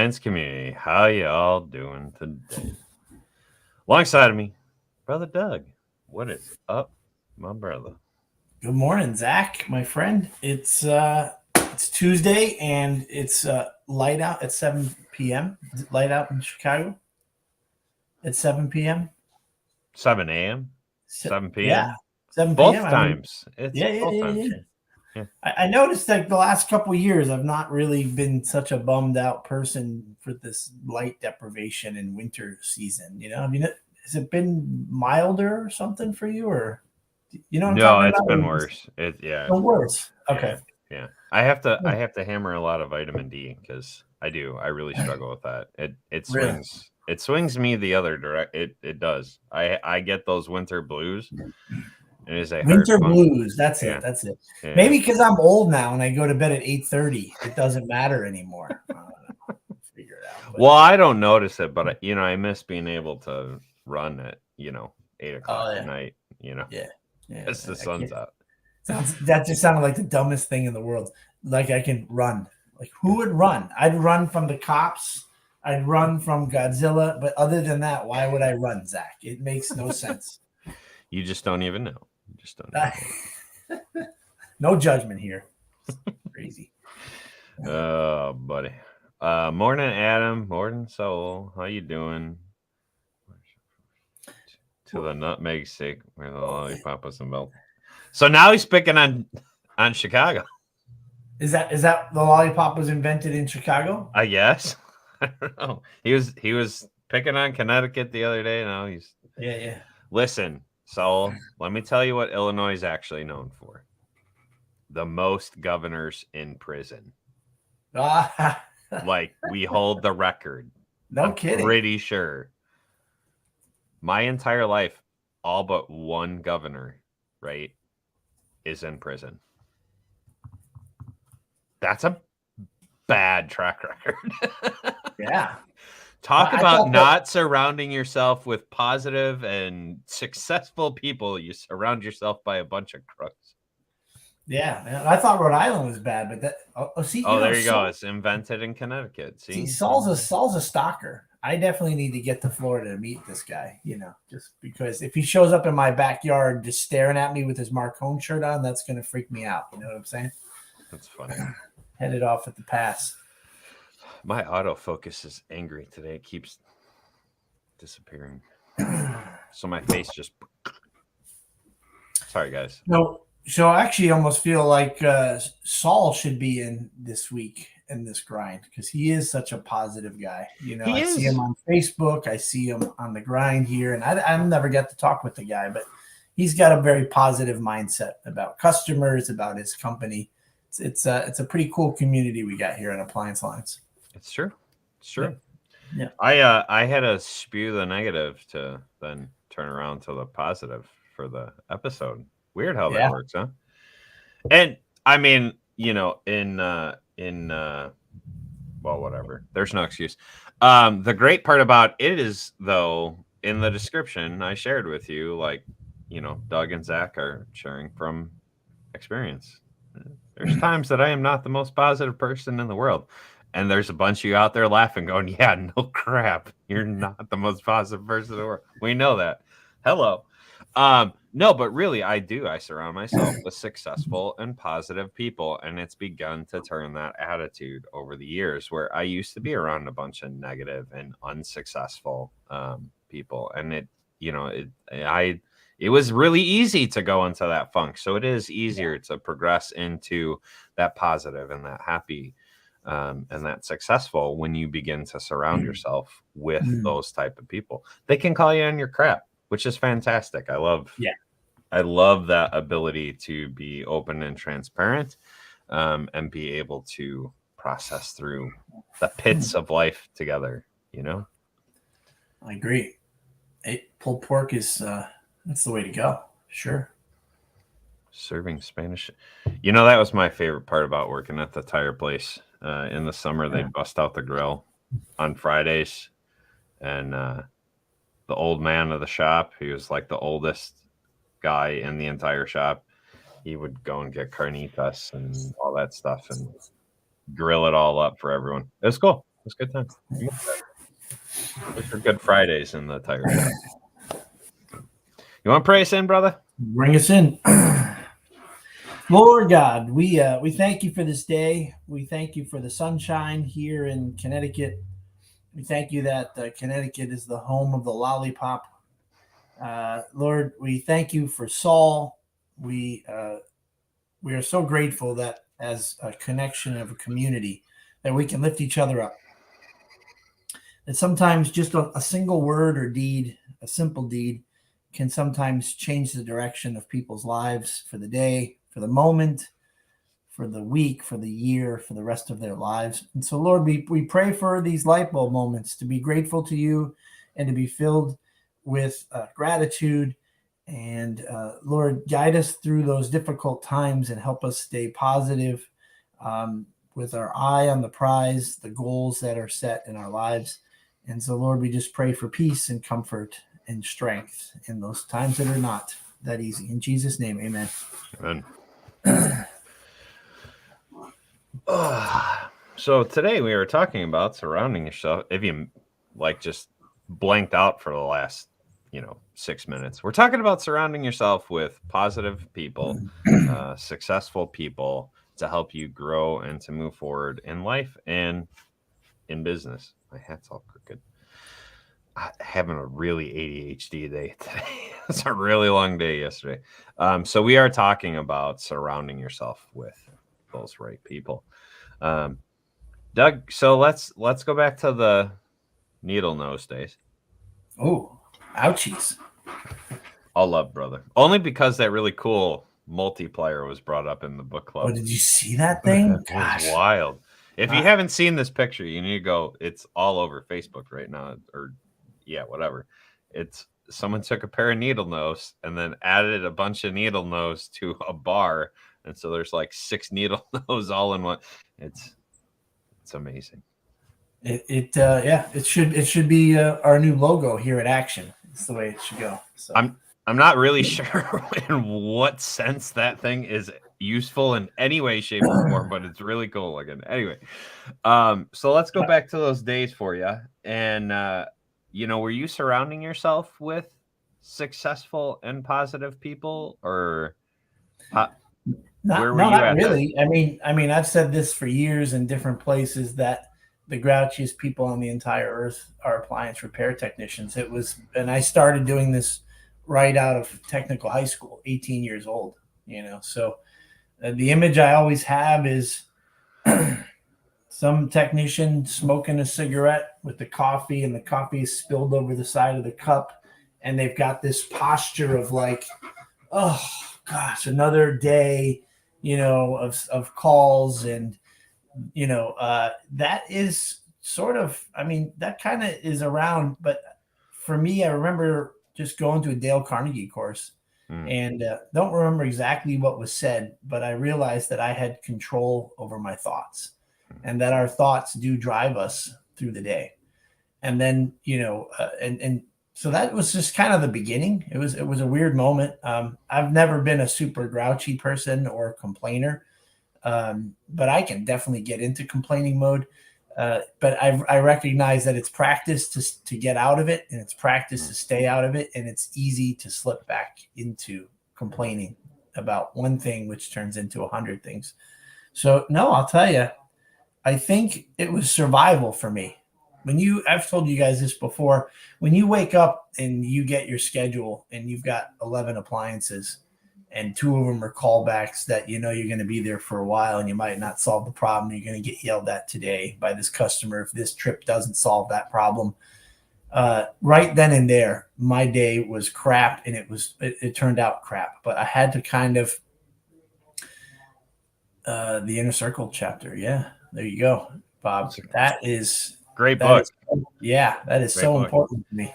Science community, how y'all doing today? Alongside of me, brother Doug. What is up, my brother? Good morning, Zach, my friend. It's Tuesday and it's light out at 7 p.m. Is it light out in Chicago at 7 p.m.? 7 a.m., 7 p.m. Yeah, 7 p.m. Both I mean, times. It's yeah, yeah, both yeah, times. yeah. Yeah. I noticed like the last couple of years, I've not really been such a bummed out person for this light deprivation in winter season. I mean, has it been milder or something for you, or you know what I'm No, talking it's about? been Or just worse. It's the been worse. worse. Yeah, Okay. yeah. I have to hammer a lot of vitamin D because I do. I really struggle with that. It Really? swings. It swings me the other direct. It does. I get those winter blues. It is a hard Winter one. blues. That's it. Yeah, That's it. yeah. Maybe because I'm old now and I go to bed at 8:30, it doesn't matter anymore. I don't know. Figure it out. But Well, I don't notice it, but I miss being able to run at 8 o'clock oh at yeah, night. yeah, yeah. As the I sun's can't. out. That just sounded like the dumbest thing in the world. Like I can run. Like who would run? I'd run from the cops. I'd run from Godzilla. But other than that, why would I run, Zach? It makes no sense. You just don't even know. You just don't even No judgment here. It's crazy. know. Oh, buddy. Morning, Adam. Morning, Soul. How you doing? To the nutmeg stick where the lollipop was melted. So now he's picking on Chicago, Is that the lollipop was invented in Chicago? I guess. I don't know. He was picking on Connecticut the other day. Now he's Yeah, yeah. listen. So let me tell you what Illinois is actually known for: the most governors in prison. Ah, Like we hold the record. no I'm kidding. pretty sure. My entire life, all but one governor, right, is in prison. That's a bad track record. Yeah. Talk I about thought that. not surrounding yourself with positive and successful people. You surround yourself by a bunch of crooks. Yeah, man, I thought Rhode Island was bad, but that. See, Oh, there you go. It's invented in Connecticut. See, See? Saul's a stalker. I definitely need to get to Florida to meet this guy. Just because if he shows up in my backyard just staring at me with his Marcone shirt on, that's gonna freak me out. You know what I'm saying? That's funny. Headed off at the pass. My autofocus is angry today. It keeps disappearing. So my face just. Sorry, guys. No, so I actually almost feel like Saul should be in this week in this grind because he is such a positive guy. He I see is. him on Facebook, I see him on the grind here, and I never get to talk with the guy, but he's got a very positive mindset about customers, about his company. It's a pretty cool community we got here in Appliance Lines. It's true. It's Yeah, true. yeah, I had to spew the negative to then turn around to the positive for the episode. Weird how that yeah. works, huh? And I mean, in well, whatever. There's no excuse. The great part about it is though, in the description I shared with you, like, Doug and Zach are sharing from experience. There's times that I am not the most positive person in the world. And there's a bunch of you out there laughing, going, yeah, no crap. You're not the most positive person in the world. We know that. Hello. No, but really, I do. I surround myself with successful and positive people. And it's begun to turn that attitude over the years where I used to be around a bunch of negative and unsuccessful people. And it was really easy to go into that funk. So it is easier to progress into that positive and that happy and that successful when you begin to surround yourself with Mm. those type of people. They can call you on your crap, which is fantastic. Yeah. I love that ability to be open and transparent and be able to process through the pits of life together, I agree. Pulled pork is that's the way to go. Sure. Serving Spanish. That was my favorite part about working at the tire place. In the summer, they'd bust out the grill on Fridays. And the old man of the shop, he was like the oldest guy in the entire shop. He would go and get carnitas and all that stuff and grill it all up for everyone. It was cool. was a good time. Those are good Fridays in the tire shop. You want to pray us in, brother? Bring us in. Lord God, we thank you for this day. We thank you for the sunshine here in Connecticut. We thank you that Connecticut is the home of the lollipop. Lord, we thank you for Saul. We are so grateful that as a connection of a community that we can lift each other up. That sometimes just a single word or deed, a simple deed, can sometimes change the direction of people's lives for the day, for the moment, for the week, for the year, for the rest of their lives. And so, Lord, we pray for these light bulb moments to be grateful to you and to be filled with gratitude. And Lord, guide us through those difficult times and help us stay positive with our eye on the prize, the goals that are set in our lives. And so, Lord, we just pray for peace and comfort and strength in those times that are not that easy. In Jesus' name, amen. Amen. So today we were talking about surrounding yourself. If you just blanked out for the last 6 minutes, we're talking about surrounding yourself with positive people, successful people to help you grow and to move forward in life and in business. My hat's all crooked. Having a really ADHD day today. It's a really long day yesterday. So we are talking about surrounding yourself with those right people. Doug, so let's go back to the needle nose days. Oh, ouchies. All love, brother. Only because that really cool multiplier was brought up in the book club. Oh, did you see that thing? It was wild. If you haven't seen this picture, you need to go. It's all over Facebook right now, or whatever. It's someone took a pair of needle nose and then added a bunch of needle nose to a bar, and so there's like 6 needle nose all in one. It's amazing. It should be our new logo here at Action. It's the way it should go. So I'm not really sure in what sense that thing is useful in any way, shape, or form, but it's really cool looking. Anyway, so let's go back to those days for you. And were you surrounding yourself with successful and positive people, or where were you not at? Really. I mean, I've said this for years in different places that the grouchiest people on the entire earth are appliance repair technicians. And I started doing this right out of technical high school, 18 years old, so the image I always have is some technician smoking a cigarette with the coffee, and the coffee is spilled over the side of the cup, and they've got this posture of like, oh gosh, another day, of calls. And that is sort of, that kind of is around. But for me, I remember just going to a Dale Carnegie course and don't remember exactly what was said, but I realized that I had control over my thoughts and that our thoughts do drive us through the day. And then, and so that was just kind of the beginning. It was a weird moment. I've never been a super grouchy person or a complainer. But I can definitely get into complaining mode. But I recognize that it's practice to get out of it, and it's practice to stay out of it. And it's easy to slip back into complaining about one thing, which turns into 100 things. So no, I'll tell you, I think it was survival for me. I've told you guys this before, when you wake up and you get your schedule and you've got 11 appliances, and 2 of them are callbacks that you're going to be there for a while and you might not solve the problem. You're going to get yelled at today by this customer if this trip doesn't solve that problem. Right then and there, my day was crap, and it turned out crap. But I had to kind of the Inner Circle chapter. Yeah, there you go, Bob. That is great book. That is so important to me.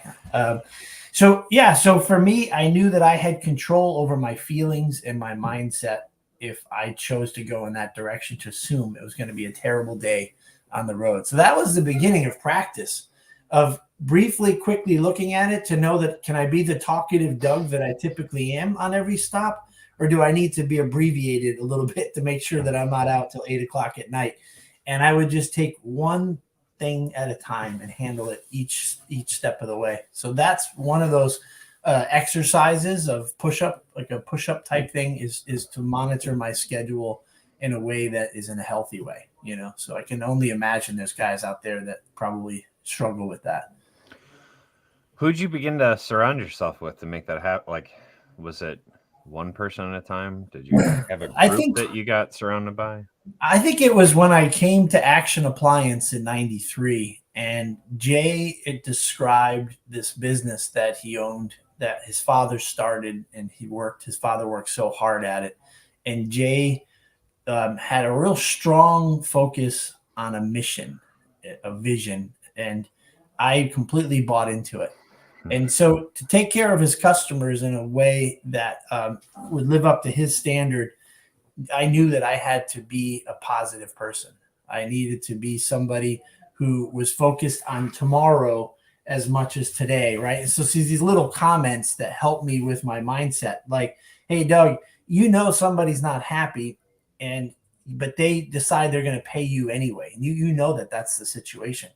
So for me, I knew that I had control over my feelings and my mindset if I chose to go in that direction, to assume it was going to be a terrible day on the road. So that was the beginning of practice, of quickly looking at it to know that, can I be the talkative Doug that I typically am on every stop, or do I need to be abbreviated a little bit to make sure that I'm not out till 8 o'clock at night? And I would just take one thing at a time and handle it each step of the way. So that's one of those exercises of push-up, like a push-up type thing, is to monitor my schedule in a way that is in a healthy way, you know. So I can only imagine there's guys out there that probably struggle with that. Who'd you begin to surround yourself with to make that happen? Like, was it one person at a time? Did you have a group that you got surrounded by? I think it was when I came to Action Appliance in '93, and Jay had described this business that he owned that his father started, and his father worked so hard at it. And Jay had a real strong focus on a mission, a vision, and I completely bought into it. And so to take care of his customers in a way that would live up to his standard, I knew that I had to be a positive person. I needed to be somebody who was focused on tomorrow as much as today, right? And so see these little comments that help me with my mindset, like, hey, Doug, you know somebody's not happy, but they decide they're going to pay you anyway. You know that that's the situation.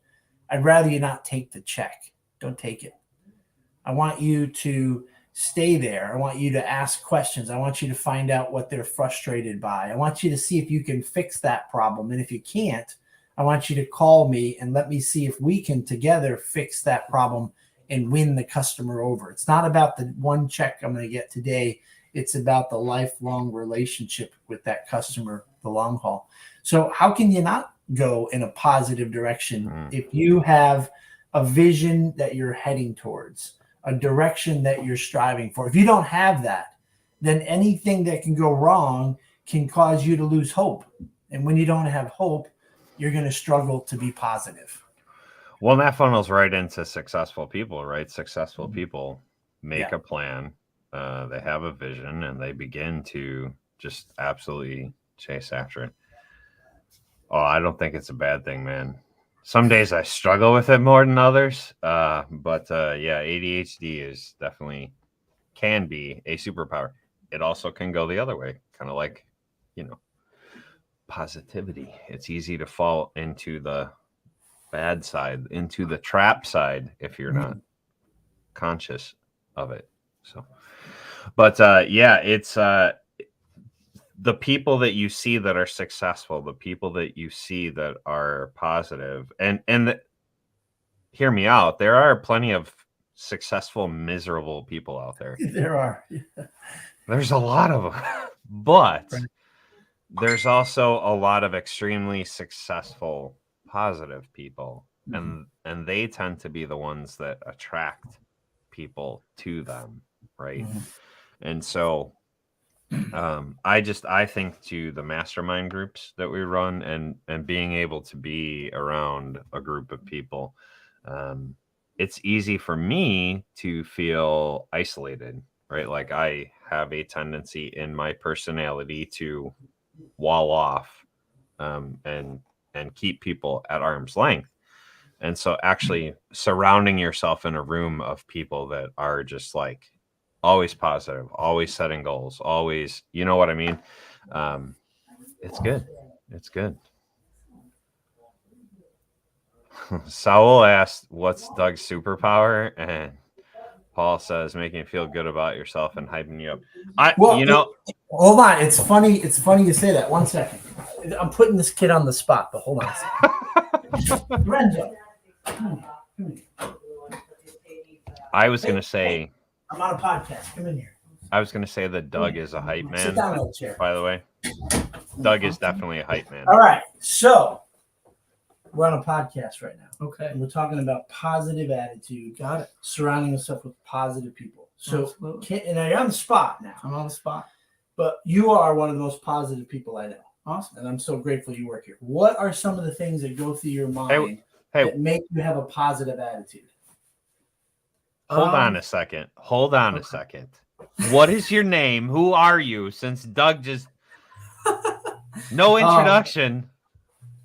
I'd rather you not take the check. Don't take it. I want you to stay there. I want you to ask questions. I want you to find out what they're frustrated by. I want you to see if you can fix that problem. And if you can't, I want you to call me and let me see if we can together fix that problem and win the customer over. It's not about the one check I'm going to get today. It's about the lifelong relationship with that customer, the long haul. So how can you not go in a positive direction if you have a vision that you're heading towards, a direction that you're striving for? If you don't have that, then anything that can go wrong can cause you to lose hope. And when you don't have hope, you're going to struggle to be positive. Well, that funnels right into successful people, right? Successful people make a plan, they have a vision, and they begin to just absolutely chase after it. Oh, I don't think it's a bad thing, man. Some days I struggle with it more than others, but yeah, ADHD is definitely can be a superpower. It also can go the other way, kind of like, positivity. It's easy to fall into the bad side, into the trap side, if you're not conscious of it. So, but yeah, it's the people that you see that are successful, the people that you see that are positive, and hear me out. There are plenty of successful, miserable people out there. There are. There's a lot of them, but there's also a lot of extremely successful, positive people, and they tend to be the ones that attract people to them, right? And so I think to the mastermind groups that we run and being able to be around a group of people, it's easy for me to feel isolated, right? Like I have a tendency in my personality to wall off and keep people at arm's length. And so actually surrounding yourself in a room of people that are just like always positive, always setting goals, always, you know what I mean? It's good. It's good. Saul asked, what's Doug's superpower? And Paul says, making you feel good about yourself and hyping you up. Hold on. It's funny. It's funny you say that. 1 second. I'm putting this kid on the spot, but hold on a second. Renzo. I was going to say, I'm on a podcast. Come in here. I was going to say that Doug is a hype man. Sit down in the chair. By the way, Doug is definitely a hype man. All right. So we're on a podcast right now. Okay. And we're talking about positive attitude. Got it. Surrounding yourself with positive people. So, Absolutely. and you're on the spot now. I'm on the spot. But you are one of the most positive people I know. Awesome. And I'm so grateful you work here. What are some of the things that go through your mind that make you have a positive attitude? Hold on a second. Hold on a second. What is your name? Who are you? Since Doug just no introduction.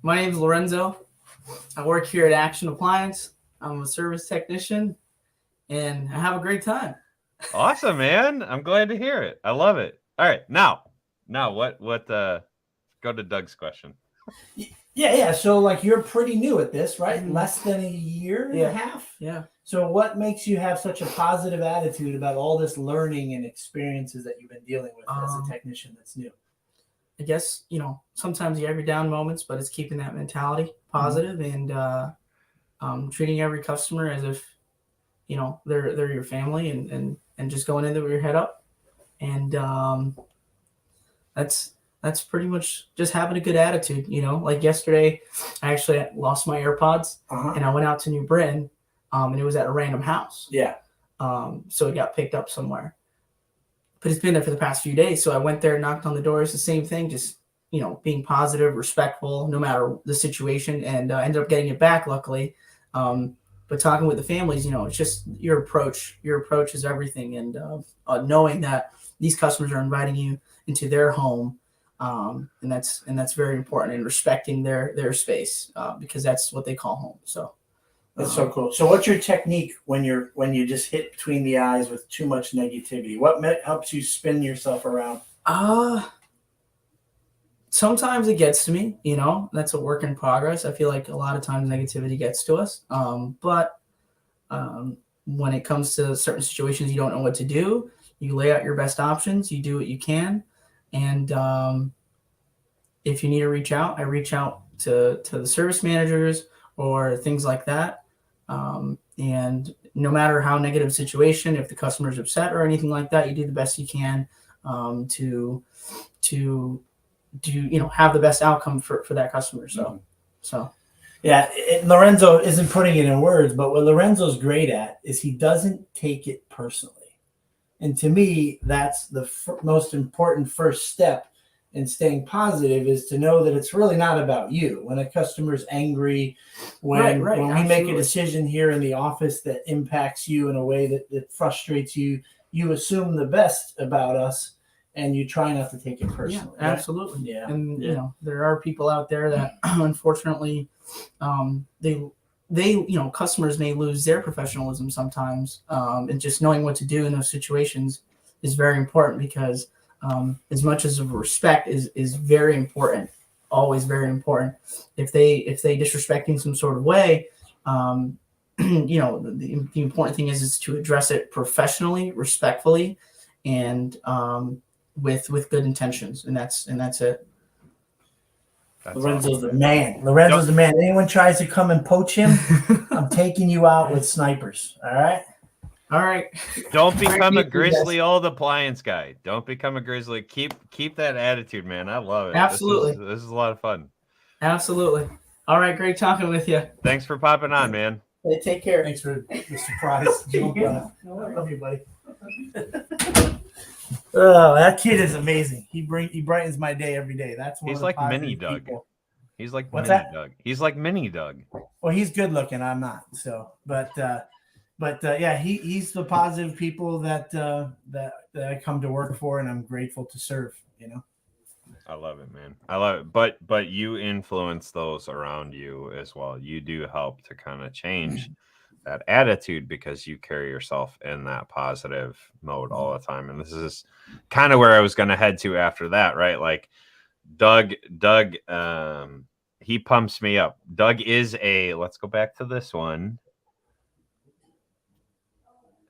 My name is Lorenzo. I work here at Action Appliance. I'm a service technician, and I have a great time. Awesome, man. I'm glad to hear it. I love it. All right, now what? Go to Doug's question. Yeah. So like you're pretty new at this, right? Mhm. Less than a year and a half. Yeah. So what makes you have such a positive attitude about all this learning and experiences that you've been dealing with as a technician that's new? I guess, sometimes you have your down moments, but it's keeping that mentality positive and treating every customer as if, they're your family and just going in there with your head up. And that's pretty much just having a good attitude. Like yesterday, I actually lost my AirPods and I went out to New Britain, and it was at a random house. Yeah. So it got picked up somewhere. But it's been there for the past few days. So I went there, knocked on the door. It's the same thing, just being positive, respectful, no matter the situation, and ended up getting it back, luckily. But talking with the families, it's just your approach. Your approach is everything, and knowing that these customers are inviting you into their home, and that's very important, and respecting their space, because that's what they call home. So. That's so cool. So, what's your technique when you just hit between the eyes with too much negativity? What helps you spin yourself around? Sometimes it gets to me. That's a work in progress. I feel like a lot of times negativity gets to us. But when it comes to certain situations, you don't know what to do. You lay out your best options. You do what you can, and if you need to reach out, I reach out to the service managers or things like that. And no matter how negative situation, if the customer's upset or anything like that, you do the best you can to do have the best outcome for that customer. So yeah, Lorenzo isn't putting it in words, but what Lorenzo's great at is he doesn't take it personally. And to me, that's the most important first step in staying positive, is to know that it's really not about you. When a customer's angry, when we make a decision here in the office that impacts you in a way that frustrates you, you assume the best about us and you try not to take it personally. Yeah, absolutely. Right? Yeah. And there are people out there that unfortunately they customers may lose their professionalism sometimes, and just knowing what to do in those situations is very important, because as much as respect is very important, always very important. If they disrespect in some sort of way, the important thing is to address it professionally, respectfully, and with good intentions, and that's it. Lorenzo's the man. Lorenzo's the man. Anyone tries to come and poach him, I'm taking you out with snipers. All right. All right. Don't become a grizzly old appliance guy. Don't become a grizzly. Keep that attitude, man. I love it. Absolutely. This is a lot of fun. Absolutely. All right. Great talking with you. Thanks for popping on, man. Hey, take care. Thanks for the surprise. I love you, buddy. Oh, that kid is amazing. He brightens my day every day. That's one. He's of the like mini Doug. people. He's like What's mini that? Doug. He's like mini Doug. Well, he's good looking. I'm not. So, but yeah, he's the positive people that I come to work for, and I'm grateful to serve. I love it, man. I love it. But you influence those around you as well. You do help to kind of change that attitude, because you carry yourself in that positive mode all the time. And this is kind of where I was going to head to after that, right? Like Doug, he pumps me up. Doug is let's go back to this one.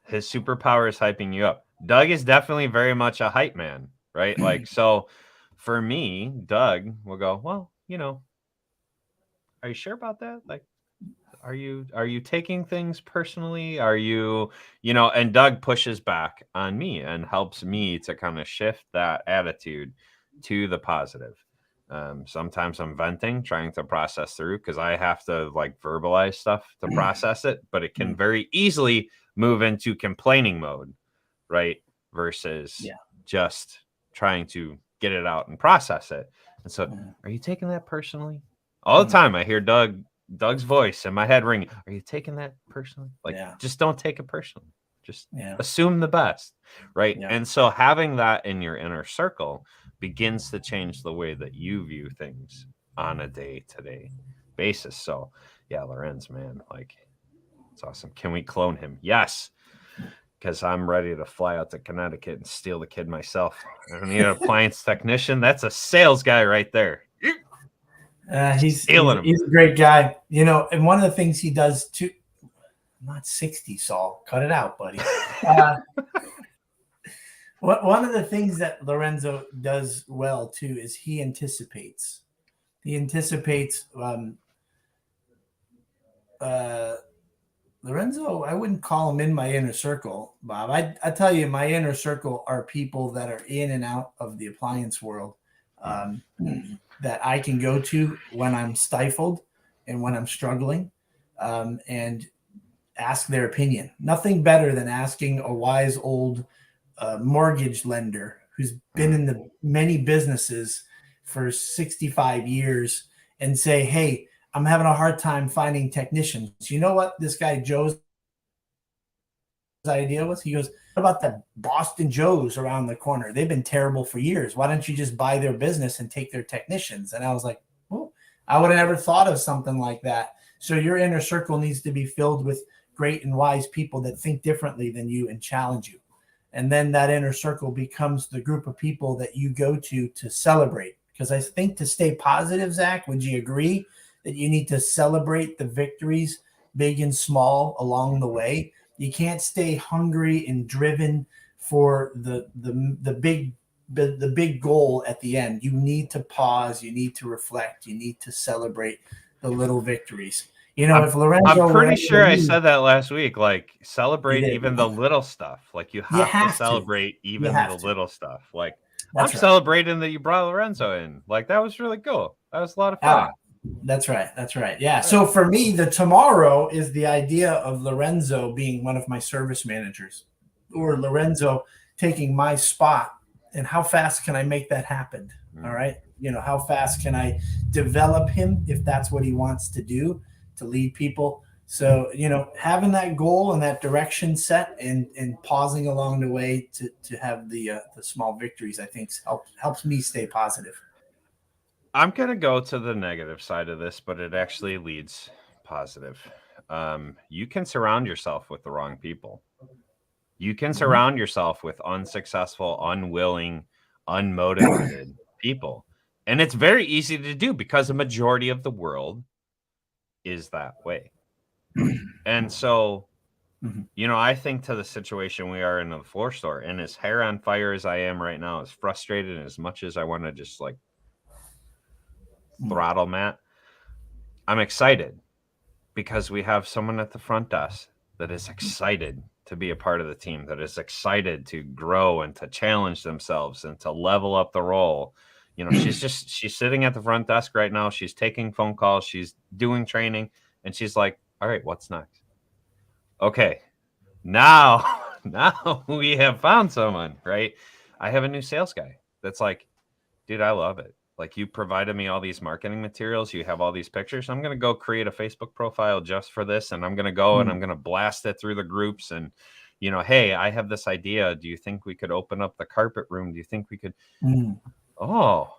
His superpower is hyping you up. Doug is definitely very much a hype man, right? Like, so for me, Doug will go, well, are you sure about that? Like, are you taking things personally? Are you, and Doug pushes back on me and helps me to kind of shift that attitude to the positive. Sometimes I'm venting, trying to process through, because I have to like verbalize stuff to process it, but it can very easily move into complaining mode, right? Versus just trying to get it out and process it. And so, are you taking that personally? All the time I hear Doug's voice in my head ringing. Are you taking that personally? Like, just don't take it personally. Just assume the best, right? Yeah. And so having that in your inner circle begins to change the way that you view things on a day-to-day basis. So, yeah, Lorenz, man, like, it's awesome. Can we clone him? Yes, because I'm ready to fly out to Connecticut and steal the kid myself. I don't need an appliance technician. That's a sales guy right there. He's Stealing 'em. a great guy, you know. And one of the things he does too. I'm not 60, Saul. Cut it out, buddy. One of the things that Lorenzo does well too is he anticipates. He anticipates. Lorenzo, I wouldn't call him in my inner circle, Bob. I tell you, my inner circle are people that are in and out of the appliance world that I can go to when I'm stifled and when I'm struggling, and ask their opinion. Nothing better than asking a wise old mortgage lender who's been in the many businesses for 65 years and say, hey, I'm having a hard time finding technicians. You know what this guy Joe's idea was? He goes, what about the Boston Joes around the corner? They've been terrible for years. Why don't you just buy their business and take their technicians? And I was like, oh, I would have never thought of something like that. So your inner circle needs to be filled with great and wise people that think differently than you and challenge you. And then that inner circle becomes the group of people that you go to celebrate. Because I think to stay positive, Zach, would you agree that you need to celebrate the victories, big and small, along the way? You can't stay hungry and driven for the big goal at the end. You need to pause. You need to reflect. You need to celebrate the little victories. You know, if Lorenzo, I'm pretty sure I said that last week. Like, celebrate even the little stuff. Like, you have to celebrate even the little stuff. Like, I'm celebrating that you brought Lorenzo in. Like, that was really cool. That was a lot of fun. That's right. That's right. Yeah. So for me, the tomorrow is the idea of Lorenzo being one of my service managers, or Lorenzo taking my spot. And how fast can I make that happen? All right. You know, how fast can I develop him if that's what he wants to do, to lead people? So, you know, having that goal and that direction set and pausing along the way to have the small victories, I think helps me stay positive. I'm going to go to the negative side of this, but it actually leads positive. You can surround yourself with the wrong people. You can surround yourself with unsuccessful, unwilling, unmotivated people. And it's very easy to do because a majority of the world is that way. And so, you know, I think to the situation we are in the floor store, and as hair on fire as I am right now, as frustrated and as much as I want to just like throttle Matt, I'm excited because we have someone at the front desk that is excited to be a part of the team, that is excited to grow and to challenge themselves and to level up the role. You know, she's sitting at the front desk right now. She's taking phone calls. She's doing training. And she's like, all right, what's next? Okay, now we have found someone, right? I have a new sales guy that's like, dude, I love it. Like, you provided me all these marketing materials. You have all these pictures. I'm going to go create a Facebook profile just for this. And I'm going to go and I'm going to blast it through the groups. And, you know, hey, I have this idea. Do you think we could open up the carpet room? Do you think we could? Oh,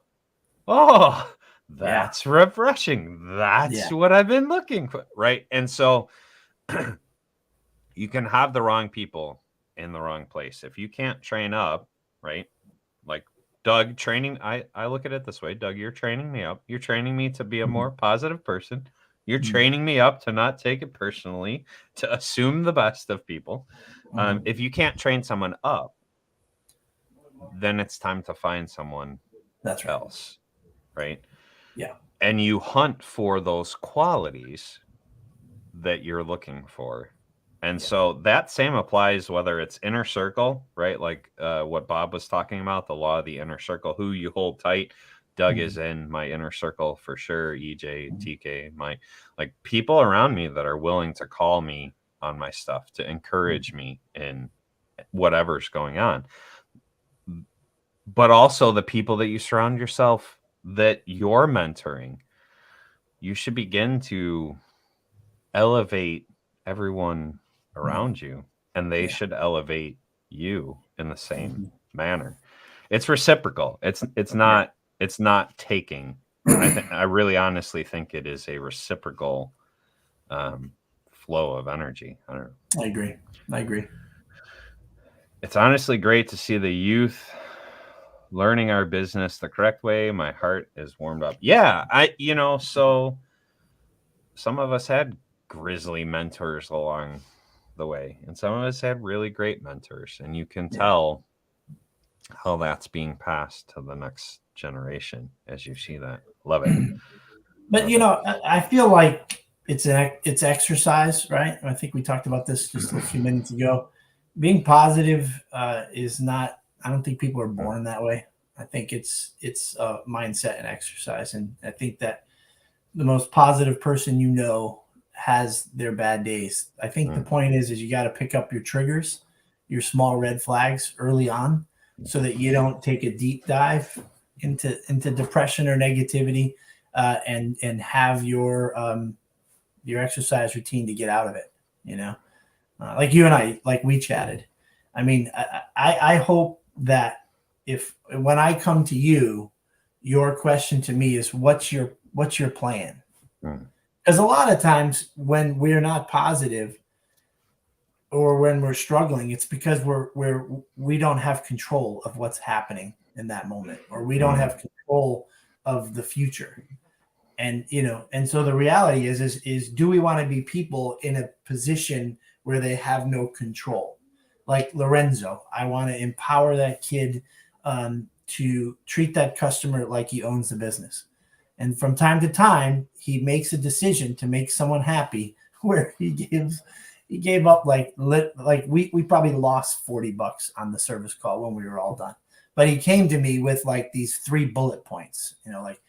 that's refreshing. That's what I've been looking for. Right. And so you can have the wrong people in the wrong place. If you can't train up, right? Like, Doug, training, I look at it this way. Doug, you're training me up. You're training me to be a more positive person. You're training me up to not take it personally, to assume the best of people. If you can't train someone up, then it's time to find someone else, right? Yeah. And you hunt for those qualities that you're looking for. And so that same applies whether it's inner circle, right? Like what Bob was talking about, the law of the inner circle, who you hold tight. Doug is in my inner circle for sure. EJ, TK, my like people around me that are willing to call me on my stuff, to encourage me in whatever's going on. But also the people that you surround yourself that you're mentoring, you should begin to elevate everyone around you, and they should elevate you in the same manner. It's reciprocal. It's not taking. I really honestly think it is a reciprocal flow of energy. I don't know. I agree. It's honestly great to see the youth learning our business the correct way. My heart is warmed up. Yeah, so some of us had grisly mentors along the way, and some of us had really great mentors, and you can tell how that's being passed to the next generation as you see that. Love it. But I feel like it's exercise, right? I think we talked about this just a few minutes ago. Being positive is not. I don't think people are born that way. I think it's a mindset and exercise, and I think that the most positive person has their bad days. I think the point is you got to pick up your triggers, your small red flags early on, so that you don't take a deep dive into depression or negativity, and have your exercise routine to get out of it. Like you and I, like we chatted. I mean, I hope that when I come to you, your question to me is what's your plan? Because a lot of times when we're not positive or when we're struggling, it's because we don't have control of what's happening in that moment, or we don't have control of the future. And so the reality is do we want to be people in a position where they have no control? Like Lorenzo, I want to empower that kid to treat that customer like he owns the business. And from time to time, he makes a decision to make someone happy where he gave up like we probably lost $40 on the service call when we were all done. But he came to me with like these 3 bullet points, like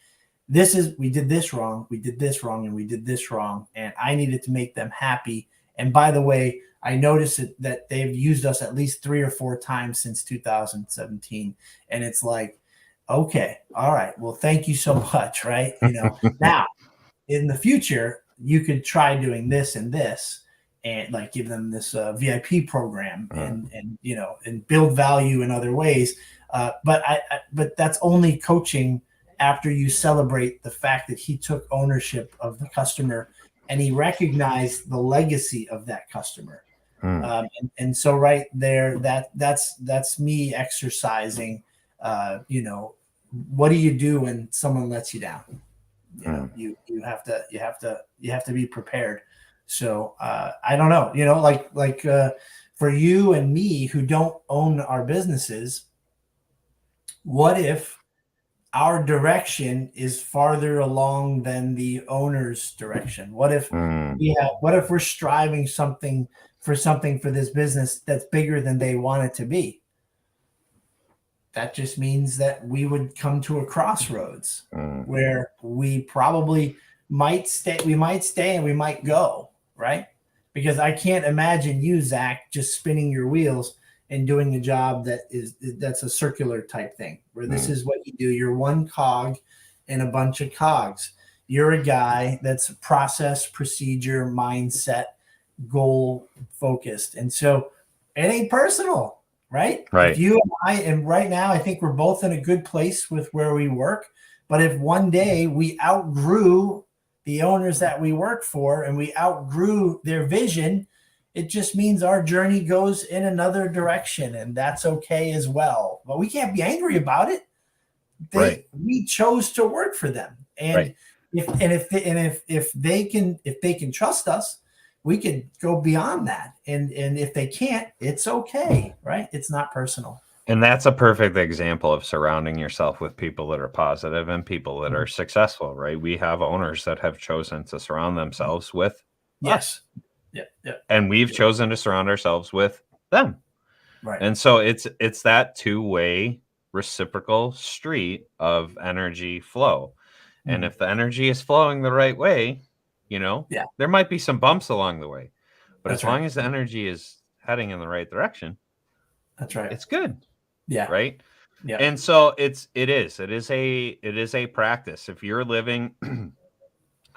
we did this wrong, we did this wrong, and we did this wrong. And I needed to make them happy. And by the way, I noticed that they've used us at least 3 or 4 times since 2017. And it's like, okay, all right, well, thank you so much. Right. Now in the future, you could try doing this and this, and like give them this VIP program and build value in other ways. But that's only coaching after you celebrate the fact that he took ownership of the customer and he recognized the legacy of that customer. And so right there, that's me exercising. What do you do when someone lets you down? You have to be prepared. So I don't know, like for you and me who don't own our businesses, what if our direction is farther along than the owner's direction? What if we're striving for this business that's bigger than they want it to be? That just means that we would come to a crossroads where we probably might stay and we might go, right? Because I can't imagine you, Zach, just spinning your wheels and doing a job that's a circular type thing where this is what you do. You're one cog in a bunch of cogs. You're a guy that's process, procedure, mindset, goal focused. And so it ain't personal, right? If you and I, and right now, I think we're both in a good place with where we work. But if one day we outgrew the owners that we work for and we outgrew their vision, it just means our journey goes in another direction, and that's okay as well. But we can't be angry about it. We chose to work for them, and if they can trust us, we could go beyond that. And if they can't, it's okay, right? It's not personal. And that's a perfect example of surrounding yourself with people that are positive and people that are successful, right? We have owners that have chosen to surround themselves with us. Yeah. And we've chosen to surround ourselves with them. Right. And so it's that two-way reciprocal street of energy flow. And if the energy is flowing the right way, there might be some bumps along the way. But as long as the energy is heading in the right direction, that's right. It's good. Yeah. Right. Yeah. And so it is a practice. If you're living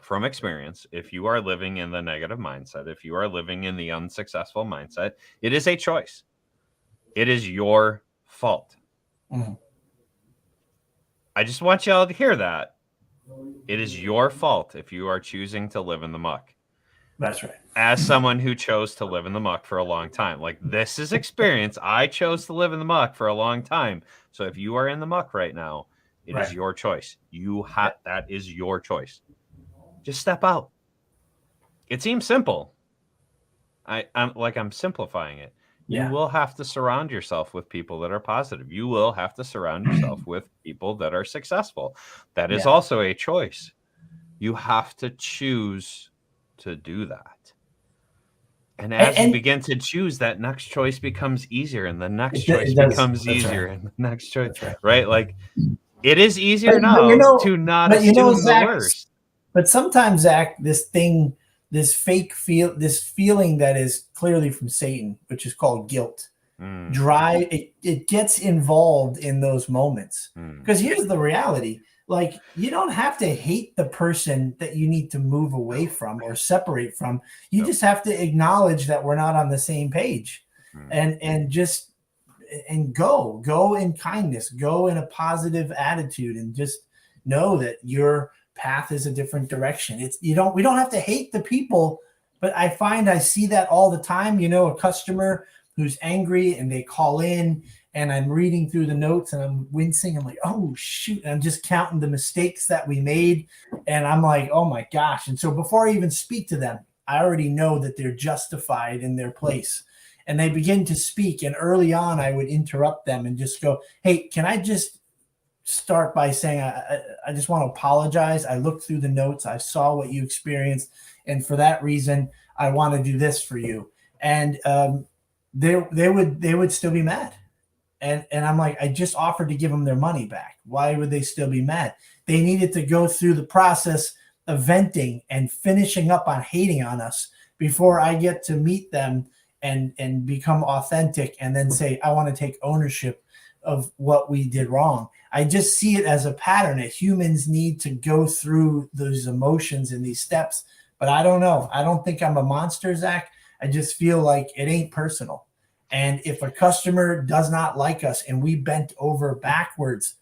from experience, if you are living in the negative mindset, if you are living in the unsuccessful mindset, it is a choice. It is your fault. I just want y'all to hear that. It is your fault if you are choosing to live in the muck. That's right. As someone who chose to live in the muck for a long time, like this is experience. I chose to live in the muck for a long time. So if you are in the muck right now, it is Right. your choice. You have that is your choice. Just step out. It seems simple. I'm simplifying it. You Yeah. will have to surround yourself with people that are positive. You will have to surround yourself with people that are successful. That is Yeah. also a choice. You have to choose to do that. And as you And begin to choose, that next choice becomes easier, and the next choice it does. becomes That's easier, right. and the next choice, That's right. right? Like it is easier But you now know, to not assume the Zach. worst. But sometimes, Zach, this feeling that is clearly from Satan, which is called guilt, it gets involved in those moments. Because here's the reality: like, you don't have to hate the person that you need to move away from or separate from. You just have to acknowledge that we're not on the same page, and just go in kindness, go in a positive attitude, and just know that your path is a different direction. We don't have to hate the people, but I see that all the time. A customer who's angry and they call in, and I'm reading through the notes and I'm wincing. I'm like, oh shoot. And I'm just counting the mistakes that we made. And I'm like, oh my gosh. And so before I even speak to them, I already know that they're justified in their place. And they begin to speak. And early on, I would interrupt them and just go, hey, can I just start by saying, I just want to apologize. I looked through the notes. I saw what you experienced. And for that reason, I want to do this for you. And they would still be mad. And I'm like, I just offered to give them their money back. Why would they still be mad? They needed to go through the process of venting and finishing up on hating on us before I get to meet them and become authentic and then say, I want to take ownership of what we did wrong. I just see it as a pattern that humans need to go through those emotions and these steps. But I don't know. I don't think I'm a monster, Zach. I just feel like it ain't personal. And if a customer does not like us and we bent over backwards,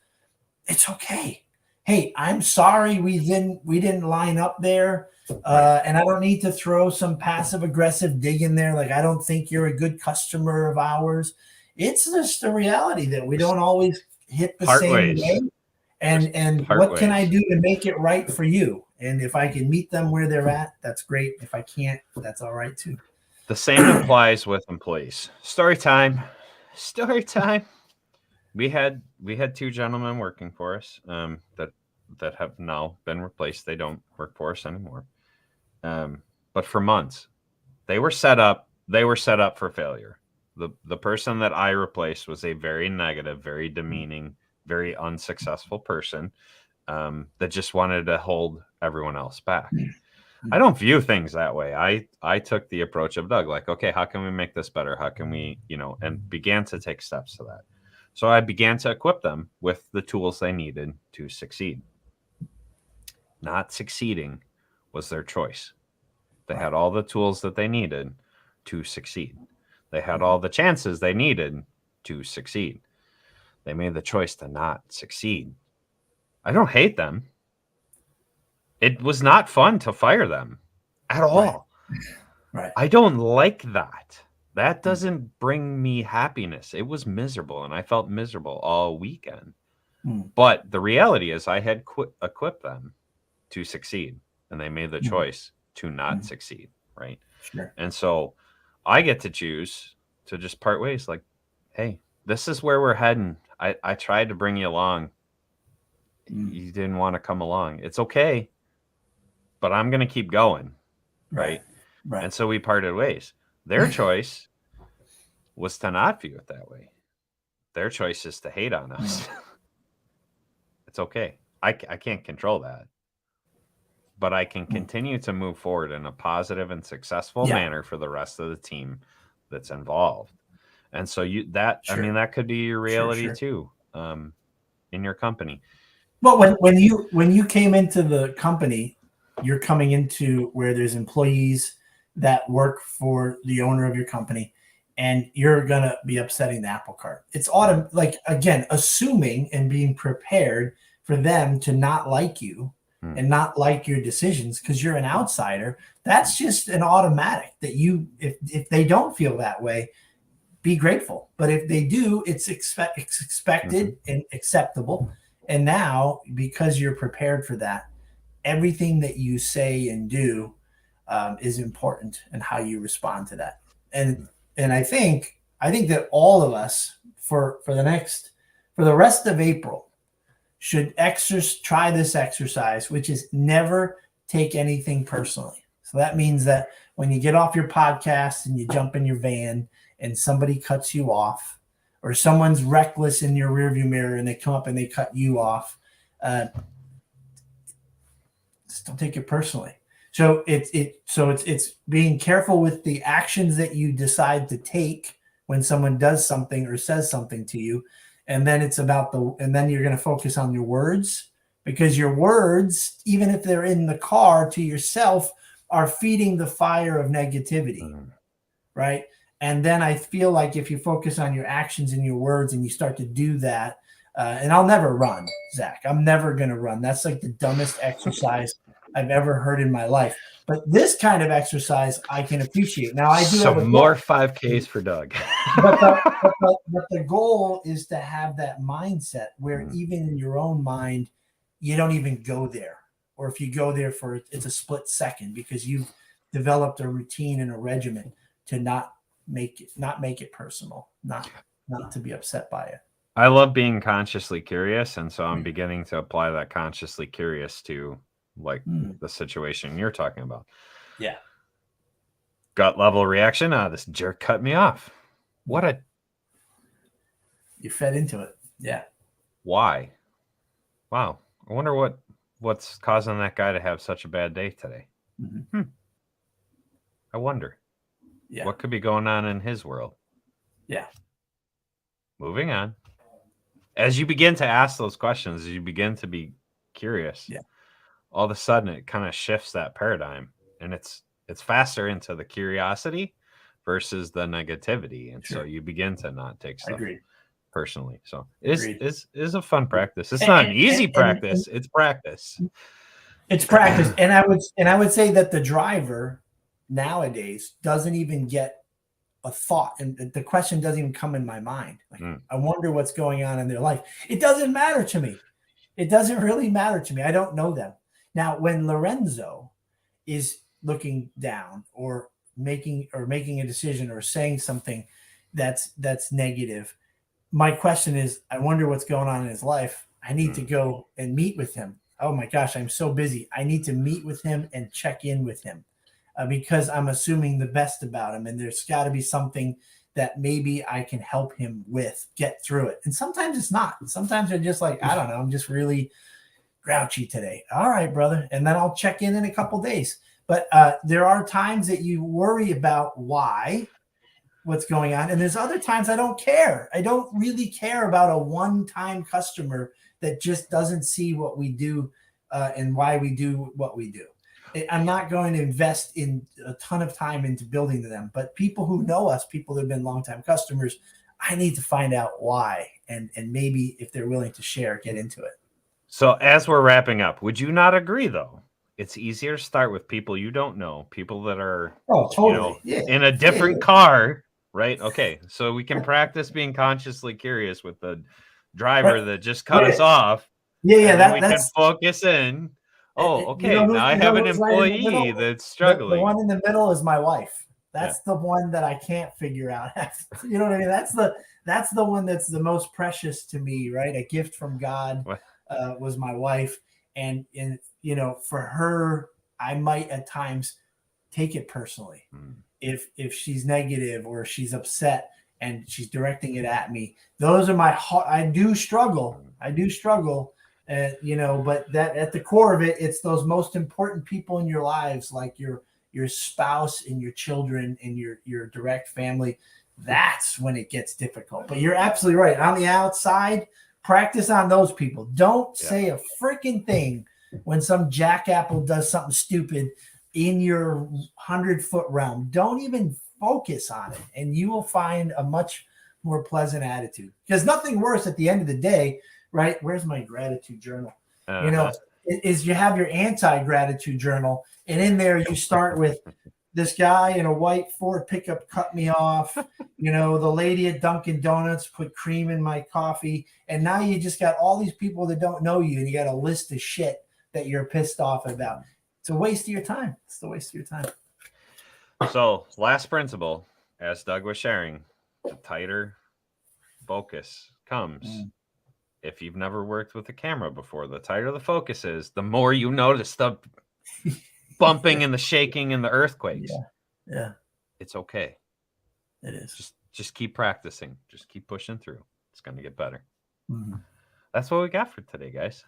it's okay. Hey, I'm sorry we didn't line up there. And I don't need to throw some passive aggressive dig in there. Like, I don't think you're a good customer of ours. It's just the reality that we don't always hit the same way. And what can I do to make it right for you? And if I can meet them where they're at, that's great. If I can't, that's all right too. The same applies with employees. Story time. We had two gentlemen working for us that have now been replaced. They don't work for us anymore. But for months, they were set up for failure. The person that I replaced was a very negative, very demeaning, very unsuccessful person that just wanted to hold everyone else back. I don't view things that way. I took the approach of Doug, like, okay, how can we make this better? How can we, and began to take steps to that. So I began to equip them with the tools they needed to succeed. Not succeeding was their choice. They had all the tools that they needed to succeed. They had all the chances they needed to succeed. They made the choice to not succeed. I don't hate them. It was not fun to fire them at all. Right. I don't like that. That doesn't bring me happiness. It was miserable, and I felt miserable all weekend. But the reality is I had equipped them to succeed, and they made the choice to not succeed, right? Sure. And so I get to choose to just part ways, like, hey, this is where we're heading. I tried to bring you along. You didn't want to come along. It's okay, but I'm going to keep going, right? And so we parted ways. Their choice was to not view it that way. Their choice is to hate on us. It's okay. I can't control that. But I can continue to move forward in a positive and successful manner for the rest of the team that's involved. And so that could be your reality too, in your company. Well, when you came into the company, you're coming into where there's employees that work for the owner of your company, and you're gonna be upsetting the apple cart. It's like, again, assuming and being prepared for them to not like you and not like your decisions because you're an outsider. That's just an automatic that if they don't feel that way, be grateful. But if they do, it's expected and acceptable. And now, because you're prepared for that, everything that you say and do is important and how you respond to that. And I think that all of us for the rest of April should try this exercise, which is never take anything personally. So that means that when you get off your podcast and you jump in your van and somebody cuts you off, or someone's reckless in your rearview mirror and they come up and they cut you off, just don't take it personally. So it's being careful with the actions that you decide to take when someone does something or says something to you. And then then you're going to focus on your words, because your words, even if they're in the car to yourself, are feeding the fire of negativity. Right. And then I feel like if you focus on your actions and your words and you start to do that, and I'll never run, Zach, I'm never going to run. That's like the dumbest exercise I've ever heard in my life. But this kind of exercise I can appreciate. Now I do have more 5Ks for Doug. but the goal is to have that mindset where even in your own mind, you don't even go there. Or if you go there it's a split second, because you've developed a routine and a regimen to not make it personal, not to be upset by it. I love being consciously curious, and so I'm beginning to apply that consciously curious to the situation you're talking about. Yeah. Gut level reaction. This jerk cut me off. You fed into it. Yeah. Why? Wow. I wonder what's causing that guy to have such a bad day today. I wonder. Yeah. What could be going on in his world? Yeah. Moving on. As you begin to ask those questions, as you begin to be curious, all of a sudden it kind of shifts that paradigm, and it's faster into the curiosity versus the negativity. And so you begin to not take stuff personally. So it is a fun practice. It's not an easy practice. It's practice. It's practice. And I would say that the driver nowadays doesn't even get a thought, and the question doesn't even come in my mind. I wonder what's going on in their life. It doesn't matter to me. It doesn't really matter to me. I don't know them. Now, when Lorenzo is looking down or making a decision or saying something that's negative, my question is, I wonder what's going on in his life. I need to go and meet with him. Oh my gosh, I'm so busy. I need to meet with him and check in with him. Because I'm assuming the best about him, and there's got to be something that maybe I can help him with, get through it. And sometimes it's not. Sometimes they're just like, I don't know, I'm just really grouchy today. All right, brother. And then I'll check in a couple days. But there are times that you worry about what's going on. And there's other times I don't care. I don't really care about a one-time customer that just doesn't see what we do and why we do what we do. I'm not going to invest in a ton of time into building them, but people who know us, people that have been longtime customers, I need to find out why, and maybe if they're willing to share, get into it. So as we're wrapping up, would you not agree though? It's easier to start with people you don't know, people that are in a different car, right? Okay, so we can practice being consciously curious with the driver that just cut us off. Yeah, we can focus in. Oh, okay. Now I have an employee that's struggling. The one in the middle is my wife. That's the one that I can't figure out. You know what I mean? That's the one that's the most precious to me, right? A gift from God was my wife. And for her, I might at times take it personally. If she's negative or she's upset and she's directing it at me. Those are I do struggle. But that at the core of it, it's those most important people in your lives, like your spouse and your children and your direct family. That's when it gets difficult. But you're absolutely right. On the outside, practice on those people. Don't say a freaking thing when some jackapple does something stupid in your 100-foot realm. Don't even focus on it, and you will find a much more pleasant attitude. Because nothing worse at the end of the day. Right? Where's my gratitude journal? is you have your anti-gratitude journal, and in there you start with this guy in a white Ford pickup cut me off. You know, the lady at Dunkin' Donuts put cream in my coffee. And now you just got all these people that don't know you, and you got a list of shit that you're pissed off about. It's a waste of your time. It's a waste of your time. So, last principle, as Doug was sharing, the tighter focus comes. If you've never worked with a camera before, the tighter the focus is, the more you notice the bumping and the shaking and the earthquakes. Yeah. It's okay. It is. Just keep practicing. Just keep pushing through. It's going to get better. Mm-hmm. That's what we got for today, guys.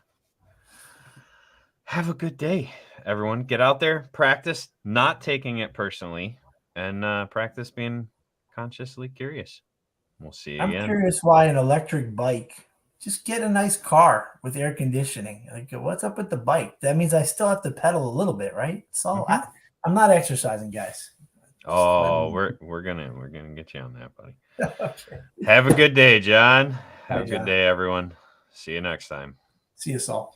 Have a good day, everyone. Get out there, practice not taking it personally, and practice being consciously curious. We'll see you again. I'm curious why an electric bike. Just get a nice car with air conditioning. Like, what's up with the bike? That means I still have to pedal a little bit, right? So I'm not exercising, guys. Oh, we're gonna get you on that, buddy. Okay. Have a good day, John. Have Bye, a good John. day, everyone. See you next time. See you, Saul.